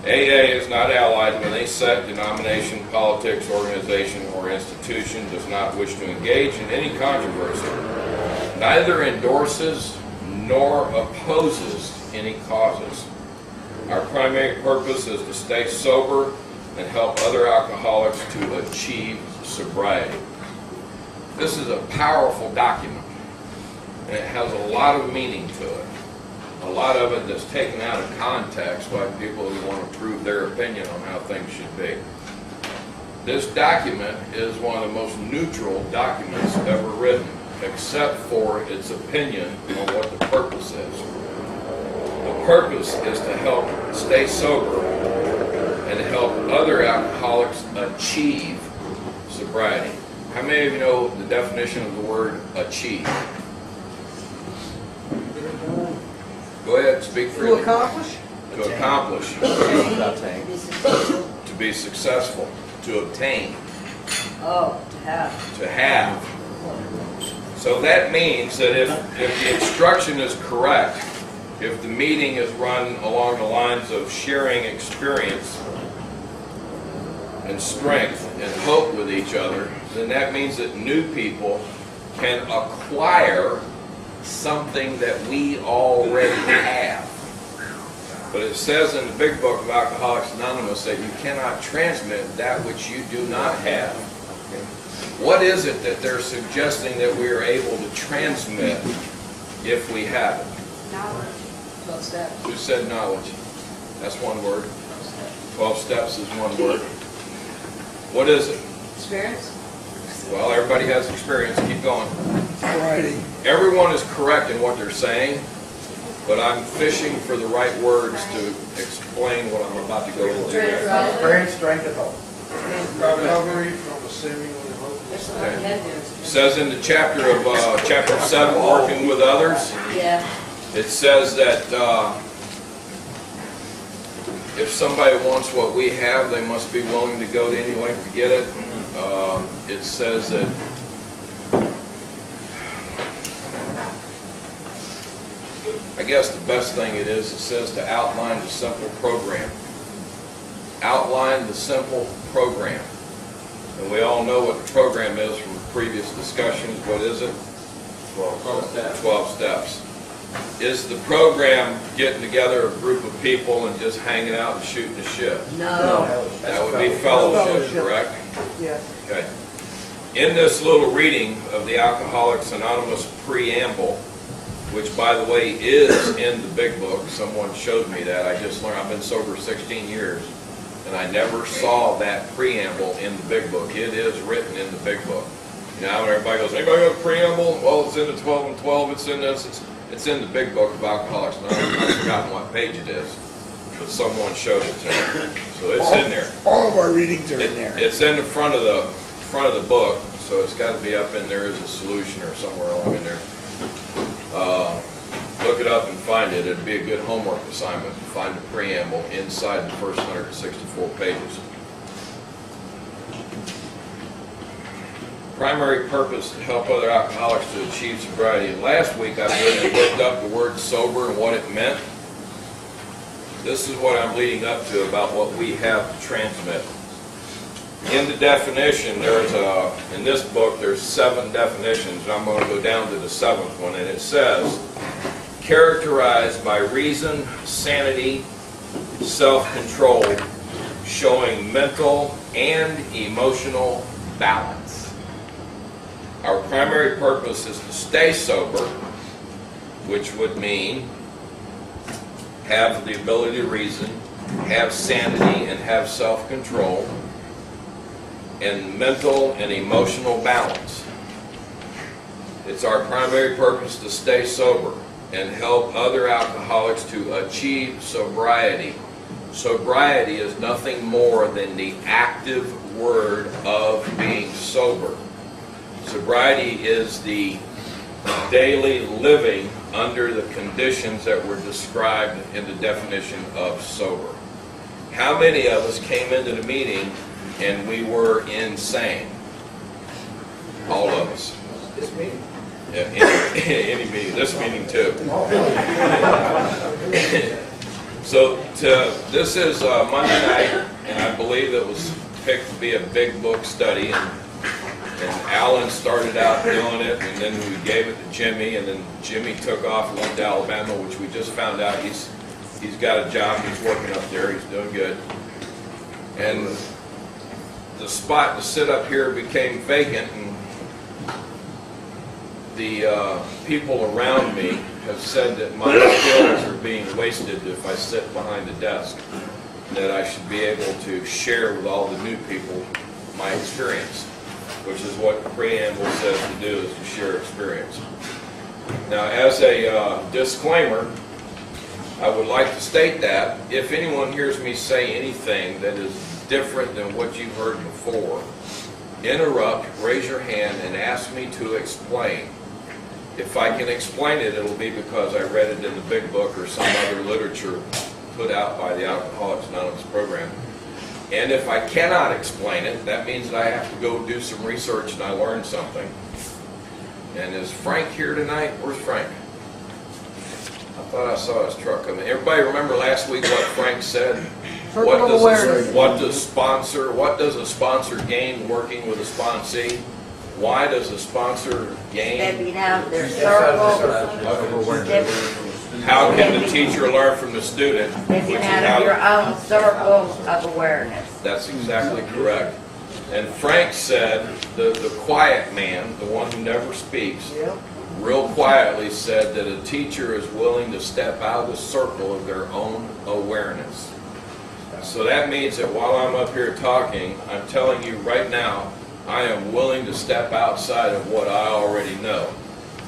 AA is not allied with any set, denomination, politics, organization, or institution, does not wish to engage in any controversy, neither endorses nor opposes any causes. Our primary purpose is to stay sober and help other alcoholics to achieve sobriety. This is a powerful document, and it has a lot of meaning to it. A lot of it that's taken out of context by people who want to prove their opinion on how things should be. This document is one of the most neutral documents ever written, except for its opinion on what the purpose is. The purpose is to help stay sober and to help other alcoholics achieve sobriety. How many of you know the definition of the word achieve? Go ahead, speak freely. To accomplish? To accomplish. To be successful. To obtain. Oh, to have. To have. So that means that if the instruction is correct, if the meeting is run along the lines of sharing experience and strength and hope with each other, then that means that new people can acquire something that we already have. But it says in the big book of Alcoholics Anonymous that you cannot transmit that which you do not have. What is it that they're suggesting that we are able to transmit if we have it? Knowledge. 12 steps. Who said knowledge? That's one word. 12 steps is one word. What is it? Experience. Well, everybody has experience. Keep going. Sobriety. Everyone is correct in what they're saying, but I'm fishing for the right words to explain what I'm about to go into. Experience, strength, and hope. Recovery from a seemingly hopeless. It says in the chapter of chapter 7, working with others, Yeah. it says that if somebody wants what we have, they must be willing to go to any length to get it. It says that I guess the best thing it says to outline the simple program. Outline the simple program. And we all know what the program is from previous discussions. What is it? 12 steps. 12 steps. Is the program getting together a group of people and just hanging out and shooting the shit? No. That would be fellowship, correct? Yes. Okay. In this little reading of the Alcoholics Anonymous Preamble, which by the way is in the big book, someone showed me that. I just learned, I've been sober 16 years, and I never saw that preamble in the big book. It is written in the big book. You know, when everybody goes, anybody got a preamble? Well, it's in the 12 and 12, it's in this, it's in the big book of Alcoholics Anonymous. I've forgotten what page it is, but someone showed it to me. So it's in there. All of our readings are in there. It's in the front of the book, so it's got to be up in there as a solution or somewhere along in there. Look it up and find it. It'd be a good homework assignment to find the preamble inside the first 164 pages. Primary purpose to help other alcoholics to achieve sobriety. And last week I went and looked up the word sober and what it meant. This is what I'm leading up to about what we have to transmit. In the definition, in this book, there's 7 definitions, and I'm going to go down to the 7th one, and it says, characterized by reason, sanity, self-control, showing mental and emotional balance. Our primary purpose is to stay sober, which would mean have the ability to reason, have sanity, and have self-control, and mental and emotional balance. It's our primary purpose to stay sober and help other alcoholics to achieve sobriety. Sobriety is nothing more than the active word of being sober. Sobriety is the daily living under the conditions that were described in the definition of sober. How many of us came into the meeting and we were insane? All of us. This meeting. Yeah, any meeting. This meeting too. So to This is Monday night, and I believe it was picked to be a big book study. And Alan started out doing it, and then we gave it to Jimmy, and then Jimmy took off and went to Alabama, which we just found out he's got a job. He's working up there. He's doing good. And the spot to sit up here became vacant, and the people around me have said that my skills are being wasted if I sit behind the desk, that I should be able to share with all the new people my experience, which is what Preamble says to do, is to share experience. Now, as a disclaimer, I would like to state that if anyone hears me say anything that is different than what you've heard before, interrupt, raise your hand, and ask me to explain. If I can explain it, it'll be because I read it in the big book or some other literature put out by the Alcoholics Anonymous program. And if I cannot explain it, that means that I have to go do some research and I learned something. And is Frank here tonight? Where's Frank? I thought I saw his truck coming. Everybody remember last week what Frank said? What does a sponsor gain working with a sponsee? Why does a sponsor gain? Stepping out their circle. How can the teacher learn from the student? Stepping out of your own circle of awareness. That's exactly correct. And Frank said, the quiet man, the one who never speaks, real quietly said that a teacher is willing to step out of the circle of their own awareness. So that means that while I'm up here talking, I'm telling you right now, I am willing to step outside of what I already know.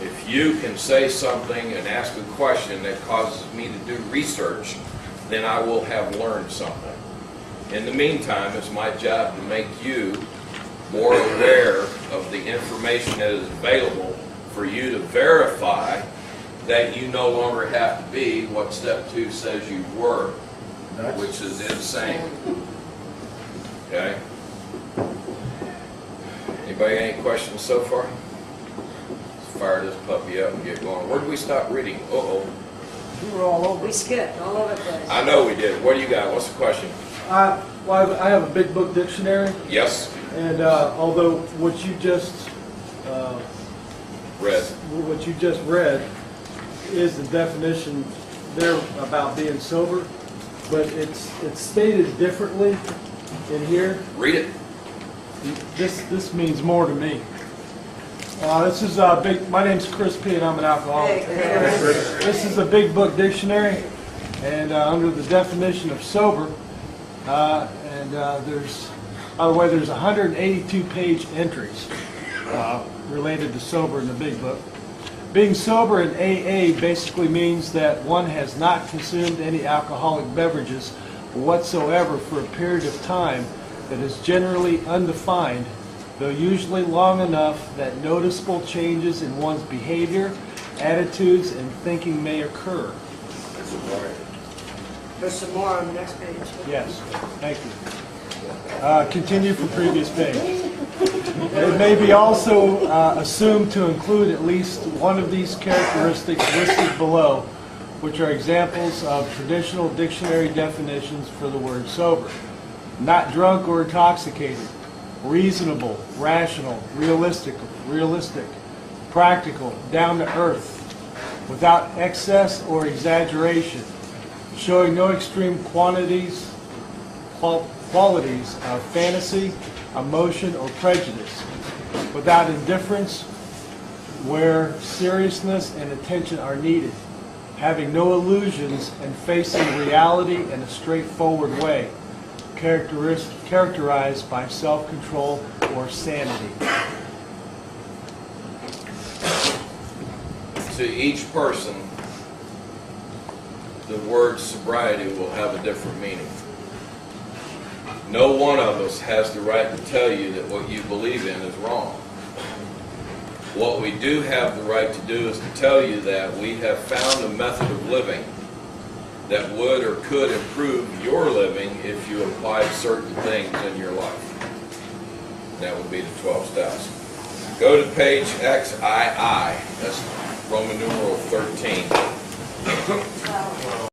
If you can say something and ask a question that causes me to do research, then I will have learned something. In the meantime, it's my job to make you more aware of the information that is available for you to verify that you no longer have to be what step 2 says you were, which is insane. Okay? Anybody got any questions so far? Let's fire this puppy up and get going. Where did we stop reading? Uh-oh. We were all over. We skipped all over the place. I know we did. What do you got? What's the question? Well, I have a big book dictionary, Yes? and although what you just read is the definition there about being sober, but it's stated differently in here. Read it. This means more to me. This is big. My name's Chris P. and I'm an alcoholic. This is a big book dictionary, and under the definition of sober, there's, by the way, there's 182 page entries related to sober in the big book. Being sober in AA basically means that one has not consumed any alcoholic beverages whatsoever for a period of time that is generally undefined, though usually long enough that noticeable changes in one's behavior, attitudes, and thinking may occur. There's some more on the next page. Yes, thank you. Continue from previous page. It may be also assumed to include at least one of these characteristics listed below, which are examples of traditional dictionary definitions for the word sober. Not drunk or intoxicated, reasonable, rational, realistic, practical, down to earth, without excess or exaggeration, showing no extreme qualities of fantasy, emotion, or prejudice, without indifference where seriousness and attention are needed, having no illusions and facing reality in a straightforward way, characterized by self-control or sanity. To each person, the word sobriety will have a different meaning. No one of us has the right to tell you that what you believe in is wrong. What we do have the right to do is to tell you that we have found a method of living that would or could improve your living if you applied certain things in your life. That would be the 12 steps. Go to page XII. That's Roman numeral 13.